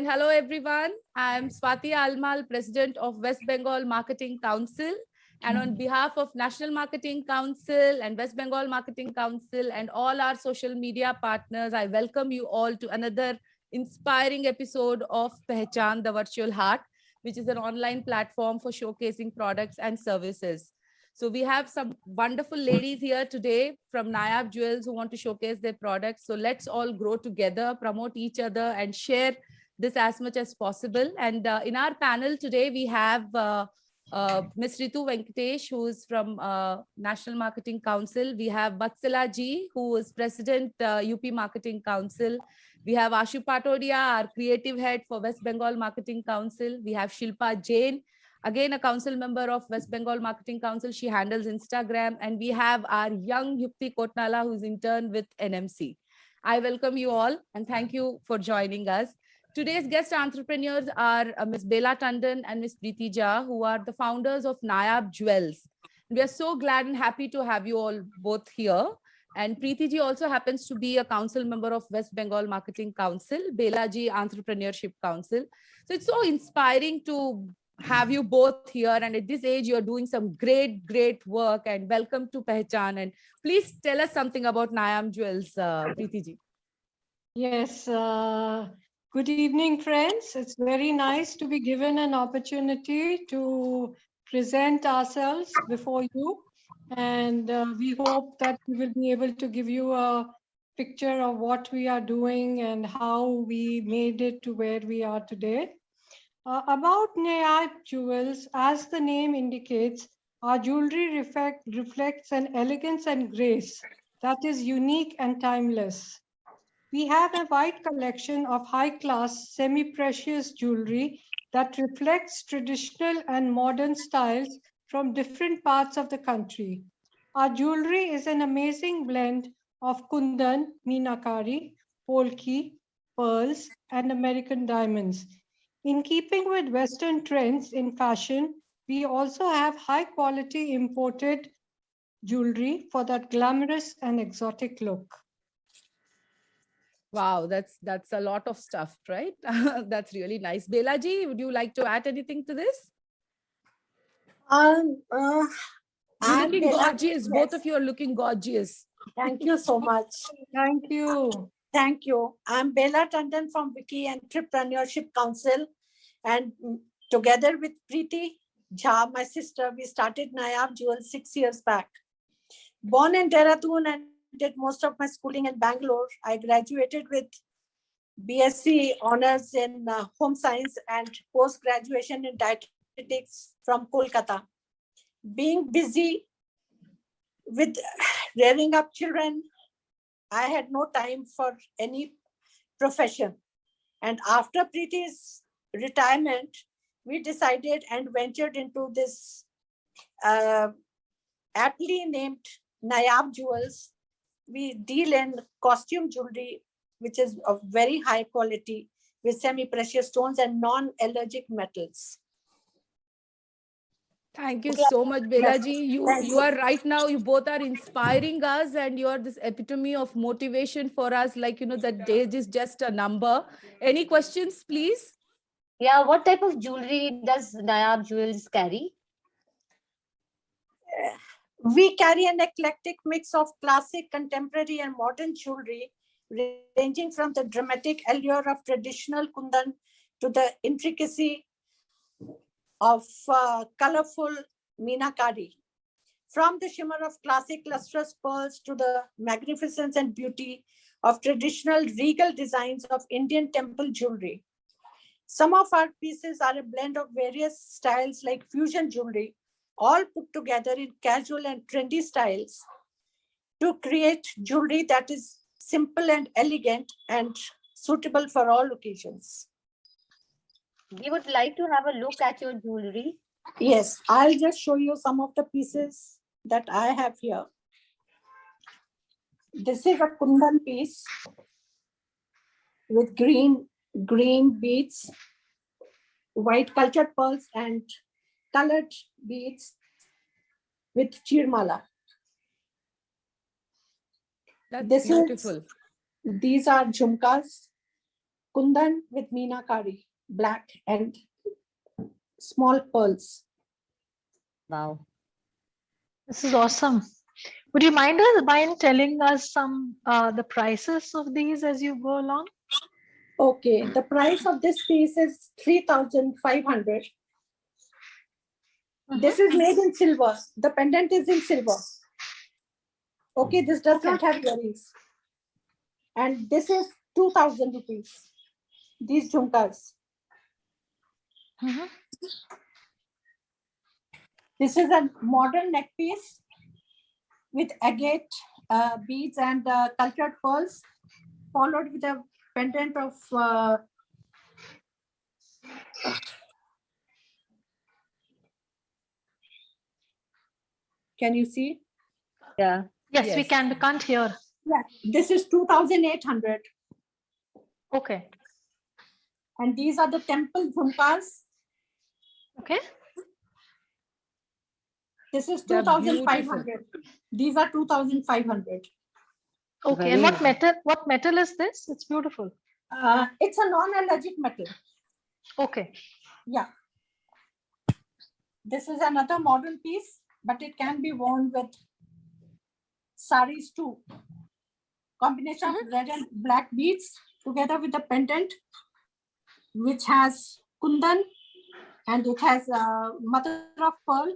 and hello everyone. I'm Swati Almal, President of West Bengal Marketing Council. And on behalf of National Marketing Council and West Bengal Marketing Council and all our social media partners, I welcome you all to another inspiring episode of Pehchan, the Virtual Heart, which is an online platform for showcasing products and services. So we have some wonderful ladies here today from Nayab Jewels who want to showcase their products. So let's all grow together, promote each other and share this as much as possible. And in our panel today, we have Ms. Ritu Venkatesh, who is from National Marketing Council. We have Vatsala Ji, who is President UP Marketing Council. We have Ashu Patodia, our creative head for West Bengal Marketing Council. We have Shilpa Jain, again a council member of West Bengal Marketing Council. She handles Instagram. And we have our young Yukti Kotnala, who's intern with NMC. I welcome you all and thank you for joining us. Today's guest entrepreneurs are Ms. Bela Tandon and Ms. Preeti Jha, who are the founders of Nayab Jewels. We are so glad and happy to have you all both here. And Preeti Ji also happens to be a council member of West Bengal Marketing Council, Bela Ji Entrepreneurship Council. So it's so inspiring to have you both here. And at this age, you're doing some great work. And welcome to Pehchan. And please tell us something about Nayab Jewels, Preeti Ji. Yes. Good evening, friends. It's very nice to be given an opportunity to present ourselves before you. And we hope that we will be able to give you a picture of what we are doing and how we made it to where we are today. About Nayab Jewels, as the name indicates, our jewelry reflects an elegance and grace that is unique and timeless. We have a wide collection of high-class, semi-precious jewelry that reflects traditional and modern styles from different parts of the country. Our jewelry is an amazing blend of Kundan, Meenakari, Polki, pearls, and American diamonds. In keeping with Western trends in fashion, we also have high-quality imported jewelry for that glamorous and exotic look. Wow, that's a lot of stuff, right? That's really nice. Bela Ji, would you like to add anything to this? I'm looking gorgeous. Yes. Both of you are looking gorgeous. Thank you so much. Thank you. Thank you. I'm Bela Tandon from Wiki Entrepreneurship Council. And together with Preeti Jha, my sister, we started Nayab Jewels 6 years back. Born in Dehradun and did most of my schooling in Bangalore. I graduated with BSc honors in home science and post-graduation in dietetics from Kolkata. Being busy with rearing up children, I had no time for any profession. And after Preeti's retirement, we decided and ventured into this aptly named Nayab Jewels. We deal in costume jewelry, which is of very high quality with semi-precious stones and non-allergic metals. Thank you so much, Bela Ji. You are right now, you both are inspiring us and you are this epitome of motivation for us. Like, you know, that age is just a number. Any questions, please? Yeah, what type of jewelry does Nayab Jewels carry? We carry an eclectic mix of classic, contemporary, and modern jewelry, ranging from the dramatic allure of traditional Kundan to the intricacy of colorful Meenakari. From the shimmer of classic lustrous pearls to the magnificence and beauty of traditional regal designs of Indian temple jewelry. Some of our pieces are a blend of various styles like fusion jewelry, all put together in casual and trendy styles to create jewelry that is simple and elegant and suitable for all occasions. We would like to have a look at your jewelry. Yes, I'll just show you some of the pieces that I have here. This is a Kundan piece with green beads, white cultured pearls and colored beads with chirmala. That's beautiful. These are jhumkas kundan with meenakari, black and small pearls. Wow. This is awesome. Would you mind telling us some the prices of these as you go along? Okay, the price of this piece is 3,500. This is made in silver. The pendant is in silver. Okay, this does not have earrings. And this is 2,000 rupees. These jhumkas. Mhm. This is a modern neck piece with agate beads and cultured pearls, followed with a pendant of can you see? Yeah. Yes, we Yes. can. We can't hear. Yeah, this is 2,800. Okay. And these are the temple jhumkas. Okay. This is They're 2,500. These are 2,500. Okay. Very And what nice. metal? What metal is this? It's beautiful. It's a non-allergic metal. Okay. Yeah. This is another modern piece, but it can be worn with saris too. Combination of red and black beads together with a pendant, which has kundan and it has mother of pearl.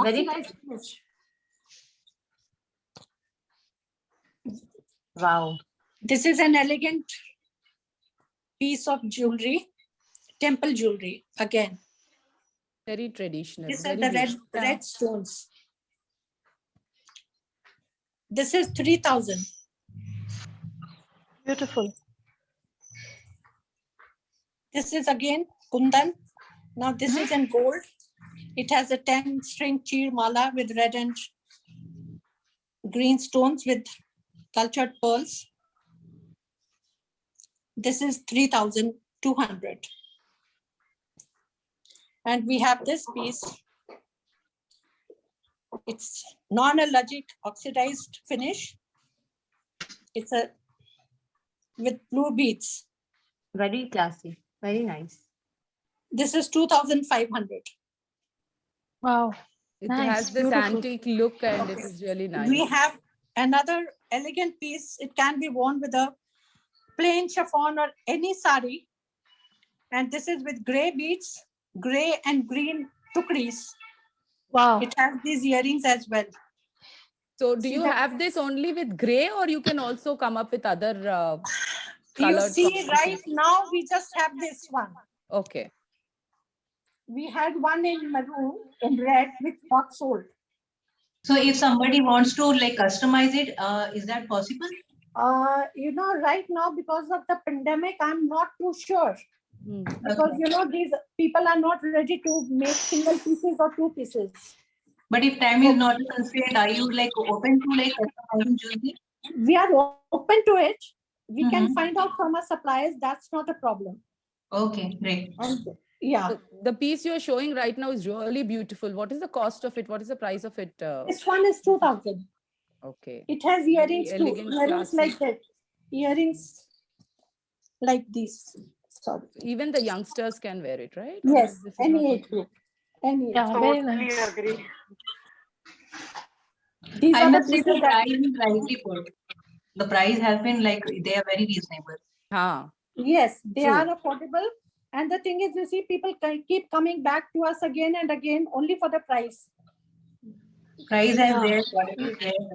Very- Oxidized finish. Wow. This is an elegant piece of jewelry, temple jewelry again. Very traditional. These are Very the beautiful. red stones. This is 3,000. Beautiful. This is again kundan. Now this is in gold. It has a 10-string cheer mala with red and green stones with cultured pearls. This is 3,200. And we have this piece. It's non-allergic oxidized finish. It's a with blue beads. Very classy. Very nice. This is 2,500. Wow. It Nice, has this beautiful. antique look and it is really nice. We have another elegant piece. It can be worn with a plain chiffon or any sari. And this is with gray beads, gray and green tukris. Wow. It has these earrings as well. So do See you that- have this only with gray or you can also come up with other You colored see, combinations? right now we just have this one. Okay. We had one in maroon, in red, which got sold. So if somebody wants to like customize it, is that possible? Right now because of the pandemic, I'm not too sure. Hmm. Because these people are not ready to make single pieces or two pieces. But if time is not a constraint, are you like open to like customizing jewelry? We are open to it. We can Mhm. find out from our suppliers. That's not a problem. Okay, great. And yeah, So the piece you're showing right now is really beautiful. What is the cost of it? What is the price of it? this one is 2,000. Okay. It has Very earrings too. elegant, Earrings classy. like that. Earrings like this. Sorry. Even the youngsters can wear it, right? Or Yes, this is not any age okay? group. Any age. Yeah, very nice. These I are the must say the pieces that price is rightly put. The price has been like, they are very reasonable. Ha. yes, they True. are affordable. And the thing is, you see, people keep coming back to us again and again only for the price. Price is Yeah. there, quality is there.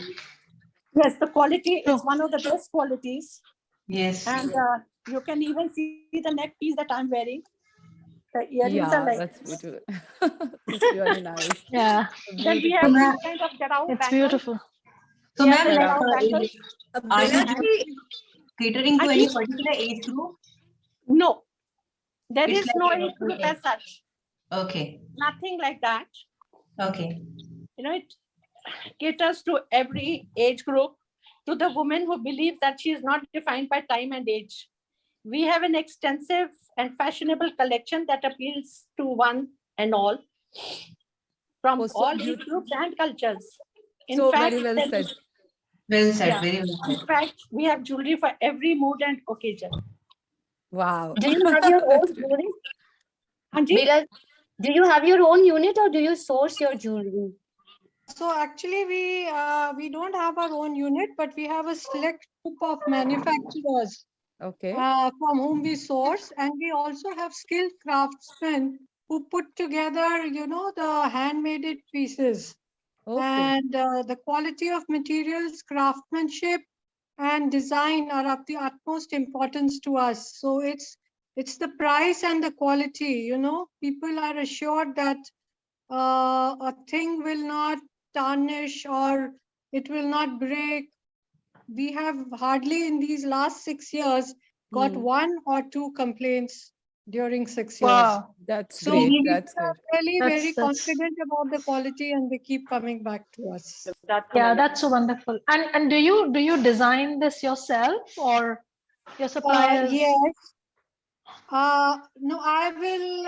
Yes, the quality is True. one of the best qualities. Yes. And you can even see the neck piece that I'm wearing. The earrings Yeah, are like that's beautiful. It's really nice. Yeah, then we Beautiful. have So, ma'am, these kind of jarau it's bangles. beautiful. So We have ma'am, the like, jarau bangles. are you catering to any particular age group? No, there It's is like no a age group okay. as such. Okay, Nothing like that. okay. It caters to every age group, to the woman who believes that she is not defined by time and age. We have an extensive and fashionable collection that appeals to one and all, from Oh, so all age beautiful. groups and cultures. In So fact, very well there said. is- Well said, Yeah. very well In said. fact, we have jewelry for every mood and occasion. Wow. Do you have your own That's really- jewelry? Anji? Because do you have your own unit or do you source your jewelry? So actually, we don't have our own unit, but we have a select group of manufacturers Okay. from whom we source, and we also have skilled craftsmen who put together, the handmade pieces. Okay. And the quality of materials, craftsmanship, and design are of the utmost importance to us. So it's the price and the quality. People are assured that a thing will not tarnish or it will not break. We have hardly in these last 6 years got Hmm. 1 or 2 complaints during 6 years. Wow. That's So great. people That's are good. really very That's- confident about the quality and they keep coming back to us. Yeah, that's so wonderful. And do you design this yourself or your suppliers? Yes. No, I will.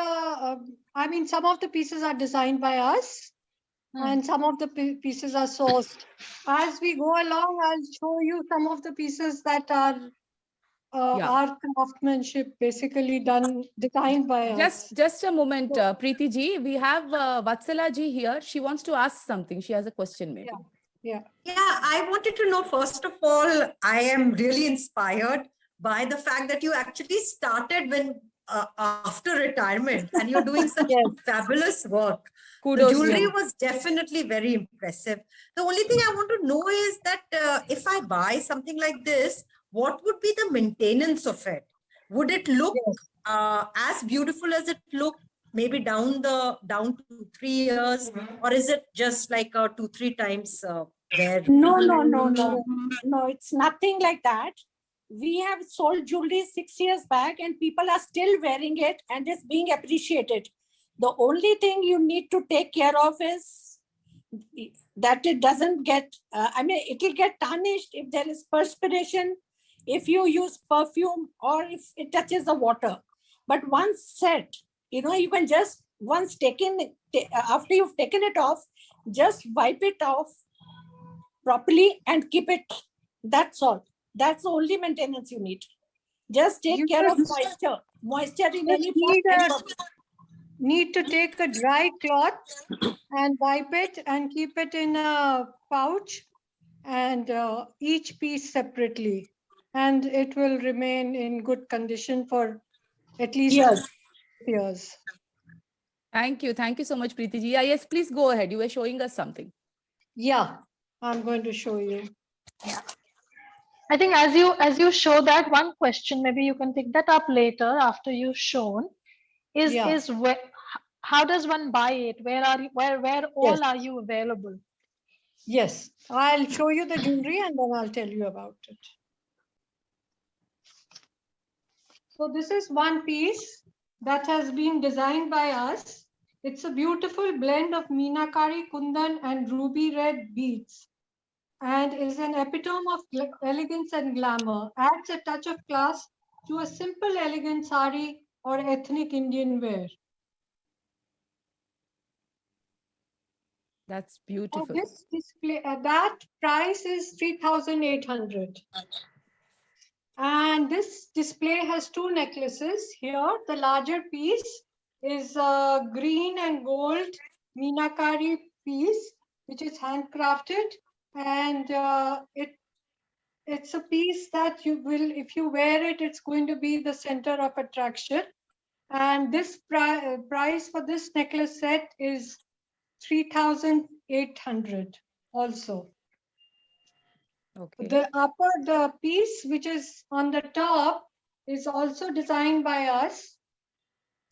I mean, some of the pieces are designed by us, and some of the pieces are sourced. As we go along, I'll show you some of the pieces that are Yeah. our craftsmanship, basically designed by us. Just a moment, Preeti ji. We have Vatsala ji here. She wants to ask something. She has a question, maybe. Yeah. Yeah, I wanted to know, first of all, I am really inspired by the fact that you actually started when after retirement and you're doing such Yes. fabulous work. Kudos. The jewelry ji. was definitely very impressive. The only thing I want to know is that if I buy something like this, what would be the maintenance of it? Would it look as beautiful as it looked maybe down to 3 years, or is it just like 2-3 times there? No, it's nothing like that. We have sold jewelry 6 years back and people are still wearing it and it's being appreciated. The only thing you need to take care of is that it doesn't get, it will get tarnished if there is perspiration, if you use perfume or if it touches the water. But once set, you can just, after you've taken it off, just wipe it off properly and keep it. That's all. That's the only maintenance you need. Just take You care of just- moisture. Moisture in just any form. need and a- public. Need to take a dry cloth and wipe it and keep it in a pouch and each piece separately. And it will remain in good condition for at least Yes. years. Thank you. Thank you so much, Preeti ji. Yes, please go ahead. You were showing us something. Yeah, I'm going to show you. I think as you show that, one question, maybe you can pick that up later after you've shown, is Yeah. where, how does one buy it? Where all are you available? Yes, I'll show you the jewelry and then I'll tell you about it. So this is one piece that has been designed by us. It's a beautiful blend of Meenakari, Kundan and ruby red beads and is an epitome of elegance and glamour. Adds a touch of class to a simple elegant sari or ethnic Indian wear. That's So beautiful. this display, that price is 3,800. And this display has 2 necklaces here. The larger piece is a green and gold Meenakari piece, which is handcrafted. And it's a piece that you will, if you wear it, it's going to be the center of attraction. And this price for this necklace set is 3,800 also. Okay. The piece which is on the top is also designed by us.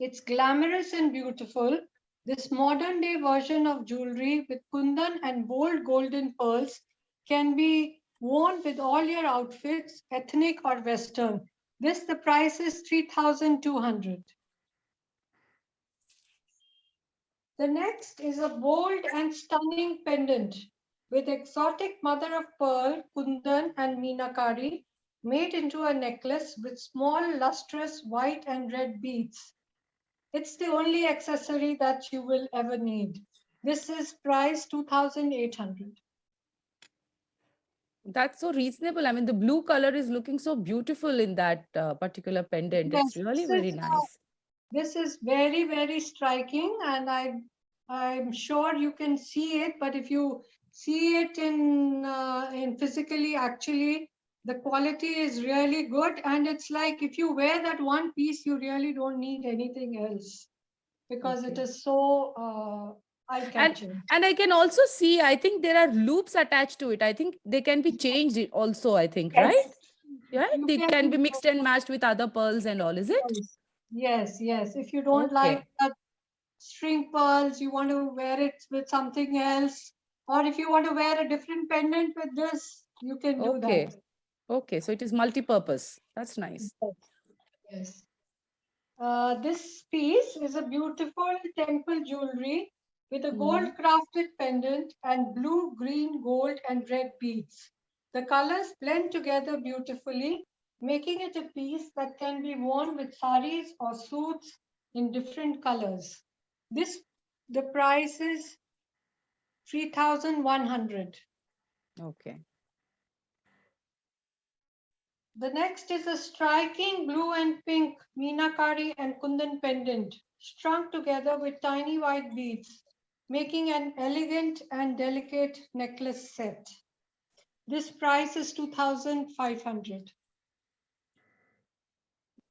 It's glamorous and beautiful. This modern day version of jewelry with kundan and bold golden pearls can be worn with all your outfits, ethnic or Western. The price is 3,200. The next is a bold and stunning pendant with exotic mother of pearl, kundan and meenakari made into a necklace with small lustrous white and red beads. It's the only accessory that you will ever need. This is priced 2,800. That's so reasonable. I mean, the blue color is looking so beautiful in that particular pendant. It's Yes, really this very is, nice. This is very, very striking, and I'm sure you can see it. But if you see it in physically, actually, the quality is really good, and it's like if you wear that one piece, you really don't need anything else because it Okay. is so eye-catching. And I can also see, I think there are loops attached to it. I think they can be changed also, I think, right? Yes. Yeah, You it can be mixed and matched with other pearls and all, is it? Yes, yes. If you don't Okay. like that string pearls, you want to wear it with something else, or if you want to wear a different pendant with this, you can do Okay. that. Okay, so it is multi-purpose. That's nice. Yes. This piece is a beautiful temple jewelry with a gold crafted pendant and blue, green, gold, and red beads. The colors blend together beautifully, making it a piece that can be worn with saris or suits in different colors. The price is 3,100. Okay. The next is a striking blue and pink Meenakari and Kundan pendant strung together with tiny white beads, making an elegant and delicate necklace set. This price is 2,500.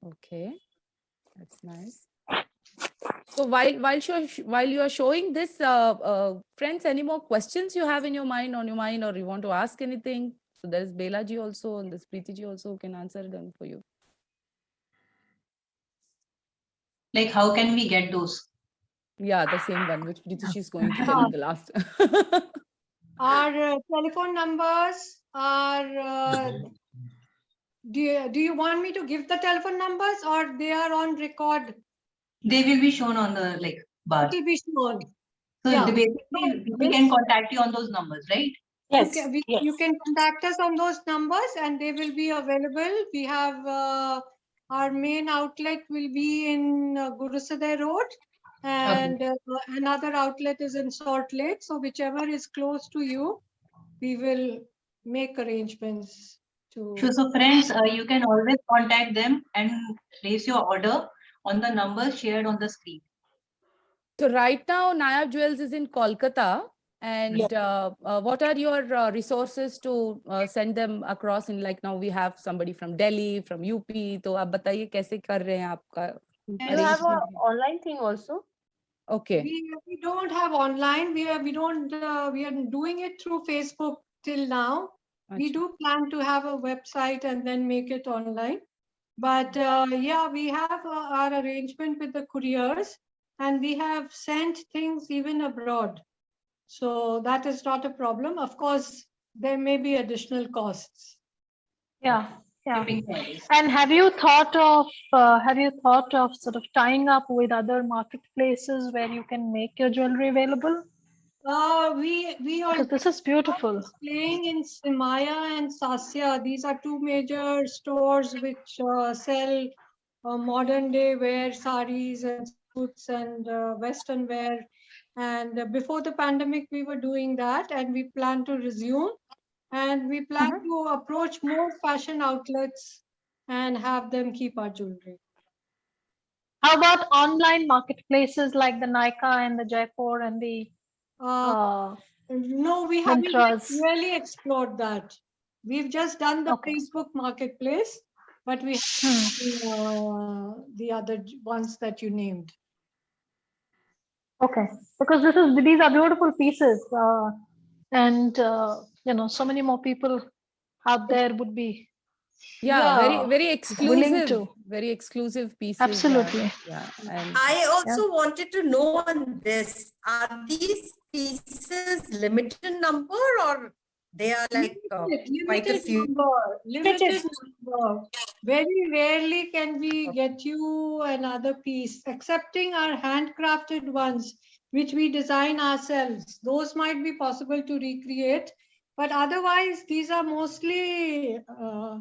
Okay. That's nice. So while you are showing this, friends, any more questions you have in your mind, on your mind, or you want to ask anything? So there's Bela ji also, and there's Preeti ji also who can answer them for you. Like, how can we get those? Yeah, the same one which Preeti is going to tell in the last. Our telephone numbers are, do you want me to give the telephone numbers or they are on record? They will be shown on the like bar. It will be shown. So Yeah. basically, we can contact you on those numbers, right? Yes. You can contact us on those numbers and they will be available. We have our main outlet will be in Guru Sadai Road, and another outlet is in Salt Lake. So whichever is close to you, we will make arrangements to. Sure. So friends, you can always contact them and place your order on the number shared on the screen. So right now, Nayab Jewels is in Kolkata. And what are your resources to send them across? In like now we have somebody from Delhi, from UP. तो आप बताइए कैसे कर रहे हैं आपका You have an arrangement? online thing also? Okay. We don't have online. We are doing it through Facebook till now. We Acha. do plan to have a website and then make it online. But yeah, we have our arrangement with the couriers and we have sent things even abroad. So that is not a problem. Of course, there may be additional costs. Yeah, yeah. Shipping charges. And have you thought of sort of tying up with other marketplaces where you can make your jewelry available? We are Because this is beautiful. playing in Simaya and Sasya. These are two major stores which sell modern day wear, saris and suits and Western wear. And before the pandemic, we were doing that and we plan to resume. And we plan to approach more fashion outlets and have them keep our jewelry. How about online marketplaces like the Nykaa and the Jaipur and the No, we haven't Mintras? really explored that. We've just done the Okay. Facebook marketplace, but we the other ones that you named. Okay, because these are beautiful pieces, and you know, so many more people out there would be Yeah, very willing to. very exclusive pieces. Absolutely. Yeah. And I also wanted to know on this, are these pieces limited in number or they are like quite a few? Limited number. Very rarely can we get you another piece, excepting our handcrafted ones, which we design ourselves. Those might be possible to recreate. But otherwise, these are mostly,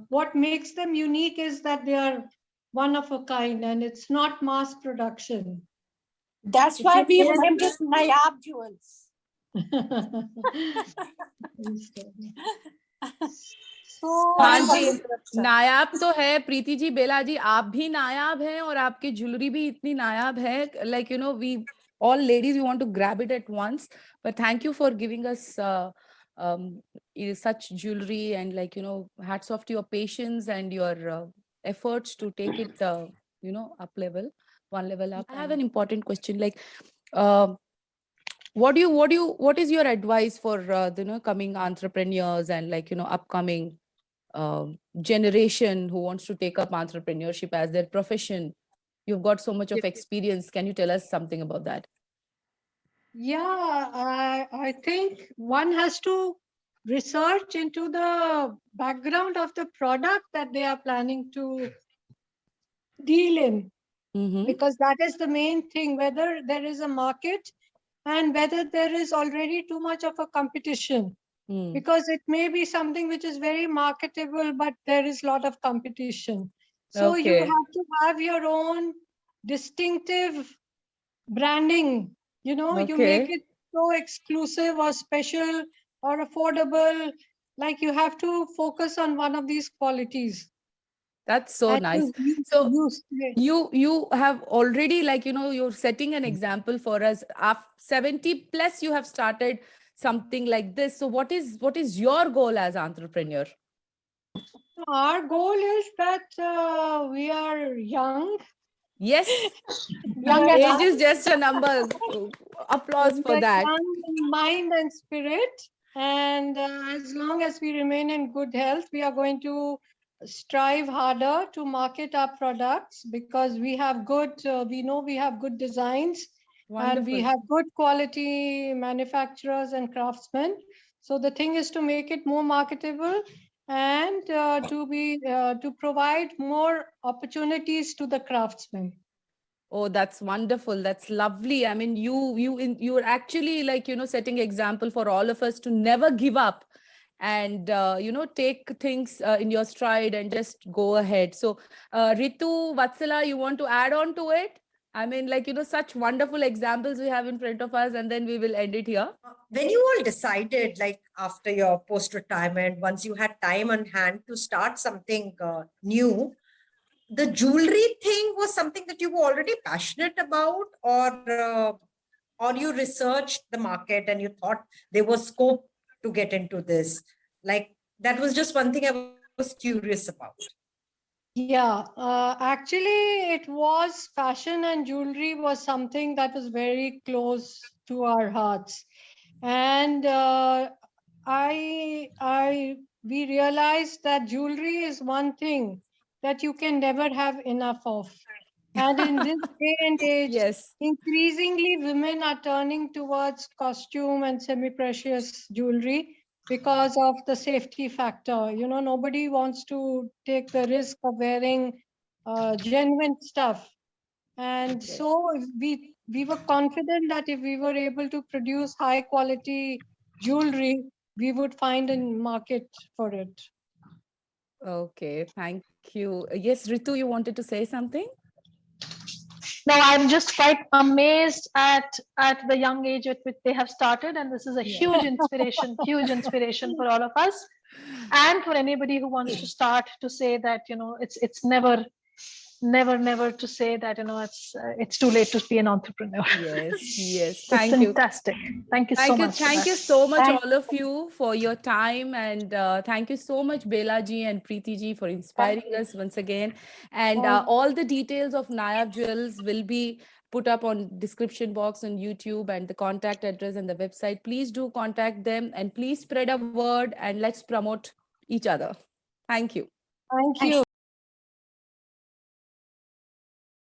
what makes them unique is that they are one of a kind and it's not mass production. That's why we named it Nayab Jewels. So हाँ Sorry for ji, the interruption. नायाब तो है प्रीति जी, बेला जी, आप भी नायाब हैं और आपकी jewellery भी इतनी नायाब है. Like, you know, we all ladies, we want to grab it at once. But thank you for giving us such jewelry, and like, you know, hats off to your patience and your efforts to take it, you know, one level up. I have an important question, like, what is your advice for you know, coming entrepreneurs and like, you know, upcoming generation who wants to take up entrepreneurship as their profession? You've got so much of experience. Can you tell us something about that? yeah, I think one has to research into the background of the product that they are planning to deal in, Mm-hmm. because that is the main thing, whether there is a market and whether there is already too much of a competition. Mm. Because it may be something which is very marketable, but there is a lot of competition. So you Okay. have to have your own distinctive branding. You know, you make Okay. it so exclusive or special or affordable. Like you have to focus on one of these qualities. That's so And nice. you So use it. you have already, like, you know, you're setting an example for us. After 70 plus, you have started something like this. So what is your goal as entrepreneur? Our goal is that we are young. Yes, Young at age heart. is just a number. Applause We for are that. young in mind and spirit. And as long as we remain in good health, we are going to strive harder to market our products, because we have we know we have good designs and we Wonderful. have good quality manufacturers and craftsmen. So the thing is to make it more marketable and to provide more opportunities to the craftsmen. Oh, that's wonderful. That's lovely. I mean, you're actually, like, you know, setting example for all of us to never give up and you know, take things in your stride and just go ahead. So Ritu, Vatsala, you want to add on to it? I mean, like, you know, such wonderful examples we have in front of us, and then we will end it here. When you all decided, like after your post-retirement, once you had time on hand to start something new, the jewelry thing was something that you were already passionate about, or you researched the market and you thought there was scope to get into this? Like, that was just one thing I was curious about. Yeah, actually, it was fashion and jewelry was something that was very close to our hearts, and we realized that jewelry is one thing that you can never have enough of, and in this day and age, Yes. increasingly women are turning towards costume and semi-precious jewelry because of the safety factor. You know, nobody wants to take the risk of wearing genuine stuff. And so we were confident that if we were able to produce high quality jewelry, we would find a market for it. Okay, thank you. Yes, Ritu, you wanted to say something? No, I'm just quite amazed at the young age at which they have started, and this is a huge inspiration for all of us, and for anybody who wants to start, to say that, you know, it's never to say that, you know, it's too late to be an entrepreneur. Yes, yes. It's Thank you. fantastic. Thank you so much. for Thank you that. so much, Thank- all of you, for your time, and thank you so much, Bela ji and Preeti ji, for inspiring us once again. And all the details of Nayab Jewels will be put up on description box on YouTube, and the contact address and the website. Please do contact them, and please spread a word, and let's promote each other. Thank you. Thank you.